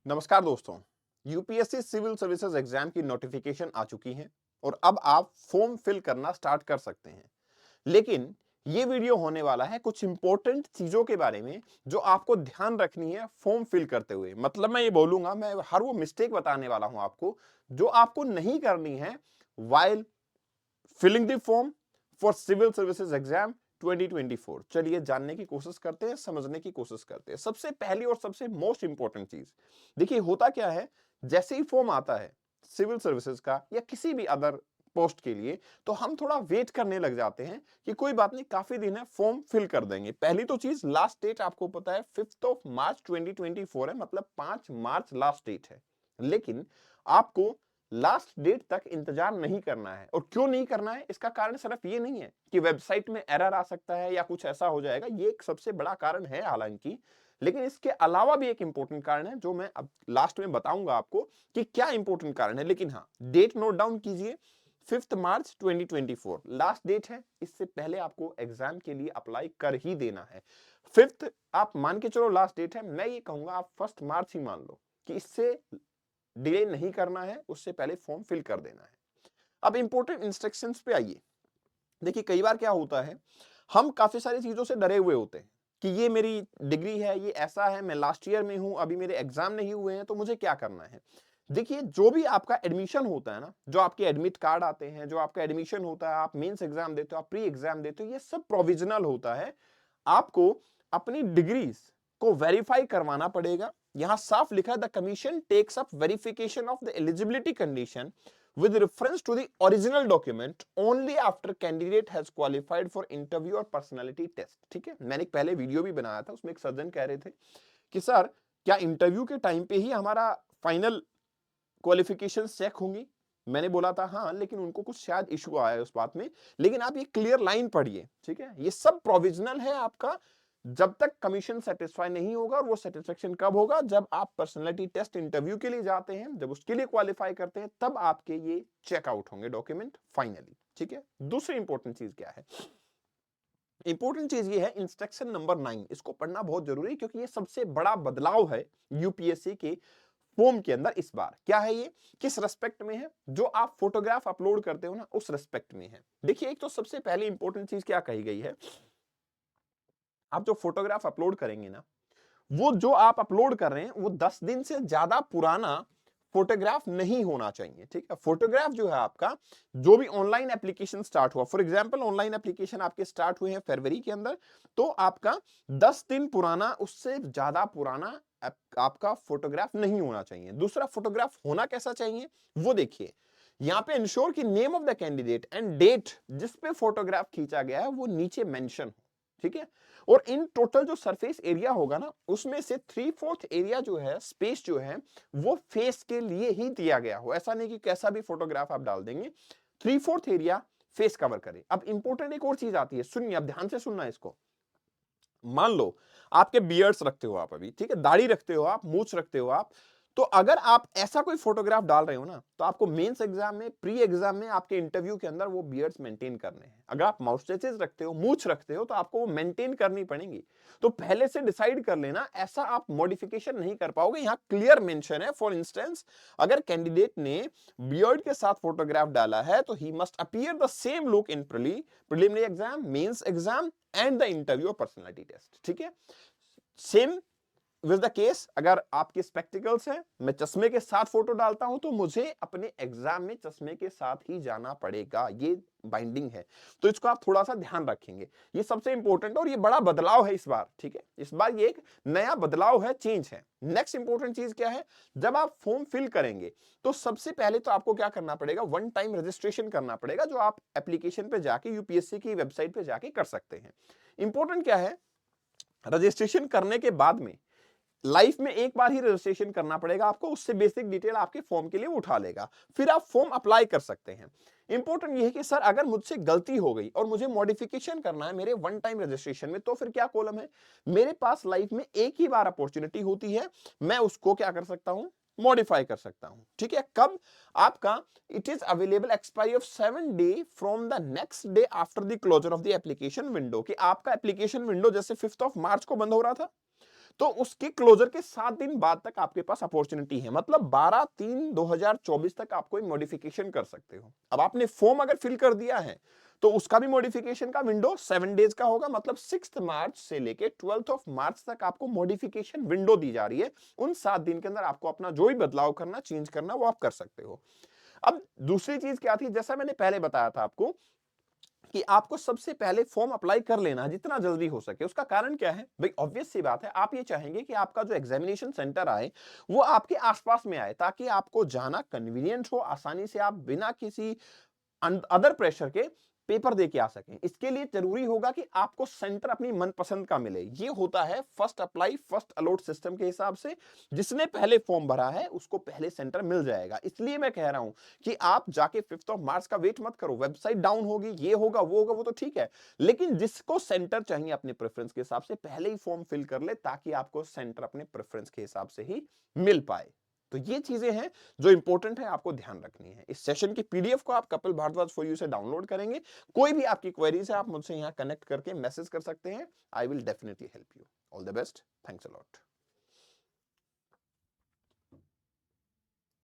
नमस्कार दोस्तों। UPSC civil services exam की नोटिफिकेशन आ चुकी है और अब आप फॉर्म फिल करना स्टार्ट कर सकते हैं। लेकिन ये वीडियो होने वाला है कुछ इंपॉर्टेंट चीजों के बारे में जो आपको ध्यान रखनी है फॉर्म फिल करते हुए। मतलब मैं ये बोलूंगा, मैं हर वो मिस्टेक बताने वाला हूं आपको जो आपको नहीं करनी है while filling the form for civil services exam 2024। चलिए जानने की कोशिश करते हैं, समझने की कोशिश करते हैं। सबसे पहली और सबसे मोस्ट इंपॉर्टेंट चीज देखिए, होता क्या है, जैसे ही फॉर्म आता है सिविल सर्विसेज का या किसी भी अदर पोस्ट के लिए, तो हम थोड़ा वेट करने लग जाते हैं कि कोई बात नहीं, काफी दिन है, फॉर्म फिल कर देंगे। पहली तो चीज, लास्ट डेट आपको पता है 5 मार्च 2024 है, मतलब 5 मार्च लास्ट डेट है। लेकिन आपको लास्ट डेट तक इंतजार नहीं करना है। और क्यों नहीं करना है, इसका कारण सिर्फ ये नहीं है कि वेबसाइट में एरर आ सकता है या कुछ ऐसा हो जाएगा, ये एक सबसे बड़ा कारण है हालांकि, लेकिन इसके अलावा भी एक इंपॉर्टेंट कारण है जो मैं अब लास्ट में बताऊंगा आपको कि क्या इंपॉर्टेंट कारण है। लेकिन हाँ, डेट नोट डाउन कीजिए, 5 मार्च 2024 लास्ट डेट है। इससे पहले आपको एग्जाम के लिए अप्लाई कर ही देना है। 5 आप मान के चलो लास्ट डेट है, मैं ये कहूंगा आप 1 मार्च ही मान लो कि इससे डिले नहीं करना है, उससे पहले फॉर्म फिल कर देना है। अब इंपॉर्टेंट इंस्ट्रक्शंस पे आइए। देखिए, कई बार क्या होता है, हम काफी सारी चीजों से डरे हुए होते हैं कि ये मेरी डिग्री है, ये ऐसा है, मैं लास्ट ईयर में हूं, अभी मेरे एग्जाम नहीं हुए हैं, तो मुझे क्या करना है। देखिए, जो भी आपका एडमिशन होता है ना, जो आपके एडमिट कार्ड आते हैं, जो आपका एडमिशन होता है, आप मेंस एग्जाम देते हो, आप प्री एग्जाम देते हो, ये सब प्रोविजनल होता है। आपको अपनी डिग्रीज को वेरीफाई करवाना पड़ेगा। यहां साफ लिखा है, the commission takes up verification of the eligibility condition with reference to the original document only after candidate has qualified for interview और personality test। ठीक है, मैंने एक पहले वीडियो भी बनाया था, उसमें एक सर्जन कह रहे थे कि सर, क्या इंटरव्यू के टाइम पे ही हमारा फाइनल क्वालिफिकेशन चेक होंगी। मैंने बोला था हाँ, लेकिन उनको कुछ शायद इशू आया है उस बात में। लेकिन आप ये क्लियर लाइन पढ़िए, ठीक है, ये सब प्रोविजनल है आपका, जब तक कमीशन सेटिस्फाई नहीं होगा। और वो सेटिस्फेक्शन कब होगा, जब आप पर्सनालिटी टेस्ट इंटरव्यू के लिए जाते हैं, जब उसके लिए क्वालिफाई करते हैं, तब आपके ये चेकआउट होंगे डॉक्यूमेंट फाइनली। ठीक है, दूसरी इंपॉर्टेंट चीज क्या है, इंपॉर्टेंट चीज ये है इंस्ट्रक्शन नंबर 9। इसको पढ़ना बहुत जरूरी है क्योंकि ये सबसे बड़ा बदलाव है यूपीएससी के फॉर्म के अंदर। इस बार क्या है, ये किस रेस्पेक्ट में है, जो आप फोटोग्राफ अपलोड करते हो ना, उस रेस्पेक्ट में है। देखिए, एक तो सबसे पहली इंपॉर्टेंट चीज क्या कही गई है, आप जो फोटोग्राफ अपलोड करेंगे ना, वो जो आप अपलोड कर रहे हैं वो 10 दिन से ज्यादा पुराना फोटोग्राफ नहीं होना चाहिए। ठीक है, फोटोग्राफ जो है आपका, जो भी ऑनलाइन एप्लीकेशन स्टार्ट हुआ, फॉर एग्जांपल ऑनलाइन एप्लीकेशन आपके स्टार्ट हुए हैं फरवरी के अंदर, तो आपका 10 दिन पुराना, उससे ज्यादा पुराना आपका फोटोग्राफ नहीं होना चाहिए। दूसरा, फोटोग्राफ होना कैसा चाहिए वो देखिए, यहां पे इंश्योर कि name of the candidate and date जिस पे फोटोग्राफ खींचा गया है वो नीचे मेंशन हो। ठीक है, और इन टोटल जो सरफेस एरिया होगा ना, उसमें से 3/4 एरिया जो है, स्पेस जो है, वो फेस के लिए ही दिया गया हो। ऐसा नहीं कि कैसा भी फोटोग्राफ आप डाल देंगे, 3/4 एरिया फेस कवर करे। अब इंपॉर्टेंट एक और चीज आती है, सुनिए, अब ध्यान से सुनना इसको। मान लो आपके बियर्ड्स रखते हो आप अभी, ठीक है, दाढ़ी रखते हो आप, मूछ रखते हो आप, तो अगर आप ऐसा कोई फोटोग्राफ डाल रहे हो ना, तो आपको मेंस एग्जाम में, प्री एग्जाम में, आपके इंटरव्यू के अंदर वो बियर्ड्स मेंटेन करने हैं। अगर आप माउस्टेचेस रखते हो, मूछ रखते हो, तो आपको वो मेंटेन करनी पड़ेंगी। तो पहले से डिसाइड कर लेना, ऐसा आप मॉडिफिकेशन नहीं कर पाओगे। यहां क्लियर मेंशन है, फॉर इंस्टेंस अगर कैंडिडेट ने बियर्ड के साथ फोटोग्राफ डाला है तो he must appear the same look in preliminary exam, mains exam and the interview personality test. ठीक है, सेम विद द केस, अगर आपके स्पेक्टिकल्स हैं, मैं चश्मे के साथ फोटो डालता हूं, तो मुझे अपने एग्जाम में चश्मे के साथ ही जाना पड़ेगा, ये बाइंडिंग है। तो इसको आप थोड़ा सा ध्यान रखेंगे, ये सबसे इंपॉर्टेंट और ये बड़ा बदलाव है इस बार। ठीक है, इस बार ये एक नया बदलाव है, चेंज है। नेक्स्ट इंपॉर्टेंट चीज क्या है, जब आप फॉर्म फिल करेंगे तो सबसे पहले तो आपको क्या करना पड़ेगा, वन टाइम रजिस्ट्रेशन करना पड़ेगा, जो आप एप्लीकेशन पे जाके यूपीएससी की वेबसाइट पे जाके कर सकते हैं। इंपॉर्टेंट क्या है, रजिस्ट्रेशन करने के बाद में लाइफ में एक बार ही रजिस्ट्रेशन करना पड़ेगा आपको, उससे बेसिक डिटेल आपके फॉर्म के लिए उठा लेगा, फिर आप फॉर्म अप्लाई कर सकते हैं। इंपॉर्टेंट ये है कि सर, अगर मुझसे गलती हो गई और मुझे मॉडिफिकेशन करना है मेरे वन टाइम रजिस्ट्रेशन में, तो फिर क्या कॉलम है, मेरे पास लाइफ में एक ही बार अपॉर्चुनिटी होती है, मैं उसको क्या कर सकता हूं, मॉडिफाई कर सकता हूं। ठीक है, कब, आपका it is available expiry of 7 day from the next day after the closure of the application window. कि आपका एप्लीकेशन विंडो जैसे 5 मार्च को बंद हो रहा था, तो उसके क्लोजर के 7 दिन बाद तक आपके पास अपॉर्चुनिटी है, मतलब 12/3/2024 तक आप कोई मॉडिफिकेशन कर सकते हो। अब आपने फॉर्म अगर फिल कर दिया है तो उसका भी मॉडिफिकेशन का विंडो 7 डेज का होगा, मतलब 6 मार्च से लेके 12 मार्च तक आपको मॉडिफिकेशन विंडो दी जा रही है। उन 7 दिन के अंदर आपको अपना जो भी बदलाव करना, चेंज करना, वो आप कर सकते हो। अब दूसरी चीज क्या थी, जैसा मैंने पहले बताया था आपको कि आपको सबसे पहले फॉर्म अप्लाई कर लेना है जितना जल्दी हो सके। उसका कारण क्या है भाई, ऑब्वियस सी बात है, आप ये चाहेंगे कि आपका जो एग्जामिनेशन सेंटर आए वो आपके आसपास में आए, ताकि आपको जाना कन्वीनियंट हो, आसानी से आप बिना किसी अदर प्रेशर के पेपर दे के आ सकें। इसके लिए जरूरी होगा कि आपको सेंटर अपनी मनपसंद का मिले। ये होता है first apply first allot system के हिसाब से। जिसने पहले फॉर्म भरा है उसको पहले सेंटर मिल जाएगा। इसलिए मैं कह रहा हूं कि आप जाके 5 मार्च का वेट मत करो। वेबसाइट डाउन होगी, ये होगा वो होगा, वो तो ठीक है, लेकिन जिसको सेंटर चाहिए अपने प्रेफरेंस के हिसाब से पहले ही फॉर्म फिल कर ले, ताकि आपको सेंटर अपने प्रेफरेंस के हिसाब से ही मिल पाए। तो ये चीजें हैं जो इंपॉर्टेंट है, आपको ध्यान रखनी है। इस सेशन की पीडीएफ को आप कपिल भारद्वाज फॉर यू से डाउनलोड करेंगे। कोई भी आपकी क्वेरीज है आप मुझसे यहां कनेक्ट करके मैसेज कर सकते हैं। I will definitely help you. All the best, thanks a lot.